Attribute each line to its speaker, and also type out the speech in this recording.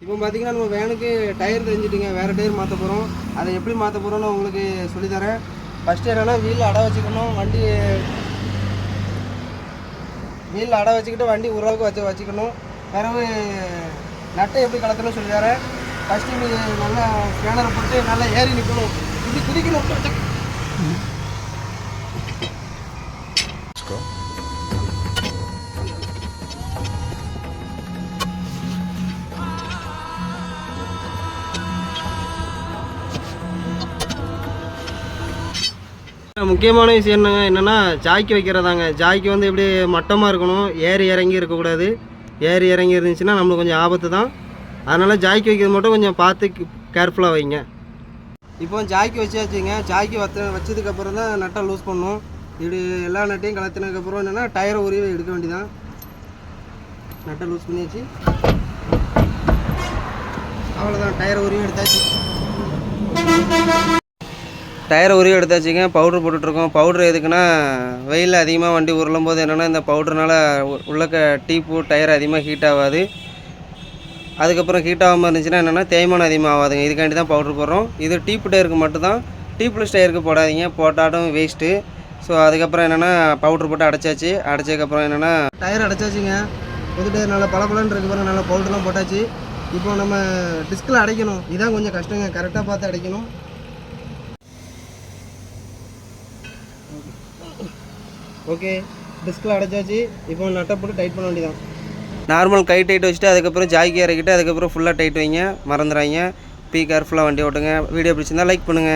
Speaker 1: இப்போ பார்த்தீங்கன்னா நம்ம வேனுக்கு டயர் தெரிஞ்சிட்டுங்க, வேறு டயர் மாற்ற போகிறோம். அதை எப்படி மாற்ற போகிறோன்னு உங்களுக்கு சொல்லித்தரேன். ஃபஸ்ட்டு என்னென்னா வீலில் அடை வச்சுக்கணும். வீலில் அடை வச்சுக்கிட்டு வண்டி ஓரளவுக்கு வச்சுக்கணும். பிறகு நட்டை எப்படி கலத்தணும்னு சொல்லித்தரேன். ஃபஸ்ட்டு நீங்கள் நல்லா ஸ்கேனரை போட்டு நல்லா ஏறி நிற்கணும், இப்படி குதிக்கணும். முக்கியமான விஷயம் என்னென்னா ஜாக்கி வைக்கிறதாங்க. ஜாக்கி வந்து எப்படி மட்டமாக இருக்கணும், ஏறி இறங்கி இருக்கக்கூடாது. ஏறி இறங்கி இருந்துச்சுன்னா நம்மளுக்கு கொஞ்சம் ஆபத்து தான். அதனால் ஜாக்கி வைக்கிறது மட்டும் கொஞ்சம் பார்த்து கேர்ஃபுல்லாக வைங்க. இப்போ ஜாக்கி வச்சாச்சுங்க. ஜாக்கி வச்சதுக்கப்புறம் தான் நட்டை லூஸ் பண்ணணும். இப்படி எல்லா நட்டையும் கலத்தினதுக்கப்புறம் என்னென்னா டயரை உருவி எடுக்க வேண்டியதான். நட்டை லூஸ் பண்ணியாச்சு, அவ்வளோதான். டயரை உருவி எடுத்தாச்சு. டயரை உருவி எடுத்தாச்சுங்க. பவுட்ரு போட்டுட்ருக்கோம். பவுட்ரு எதுக்குன்னா வெயிலில் அதிகமாக வண்டி உருளும் போது என்னென்னா இந்த பவுட்ருனால உள்ளக்க டீப்பு டயர் அதிகமாக ஹீட் ஆகாது. அதுக்கப்புறம் ஹீட் ஆகாமல் இருந்துச்சுன்னா என்னென்னா தேய்மானம் அதிகமாக ஆகாதுங்க. இதுக்காண்டி தான் பவுட்ரு போடுறோம். இது டீப்பு டயருக்கு மட்டும்தான். டீப்லெஸ் டயருக்கு போடாதீங்க, போட்டாலும் வேஸ்ட்டு. ஸோ அதுக்கப்புறம் என்னென்னா பவுட்ரு போட்டு அடைச்சாச்சு. அடைச்சதுக்கப்புறம் என்னென்னா டயர் அடைச்சாச்சுங்க. புது டயர் நல்லா பளபளன்னு இருக்கு பாருங்க. நல்லா பவுட்ருலாம் போட்டாச்சு. இப்போ நம்ம டிஸ்கில் அடைக்கணும். இதான் கொஞ்சம் கஷ்டங்க, கரெக்டாக பார்த்து அடைக்கணும். ஓகே, டிஸ்கில் அடைச்சாச்சு. இப்போ நட்டை போட்டு டைட் பண்ண வேண்டியதான். நார்மல் கை டைட் வச்சுட்டு அதுக்கப்புறம் ஜாக்கி இறக்கிட்டு அதுக்கப்புறம் ஃபுல்லாக டைட் வைங்க, மறந்துடாங்க. கேர்ஃபுல்லாக வண்டி ஓட்டுங்க. வீடியோ பிடிச்சிருந்தா லைக் பண்ணுங்கள்.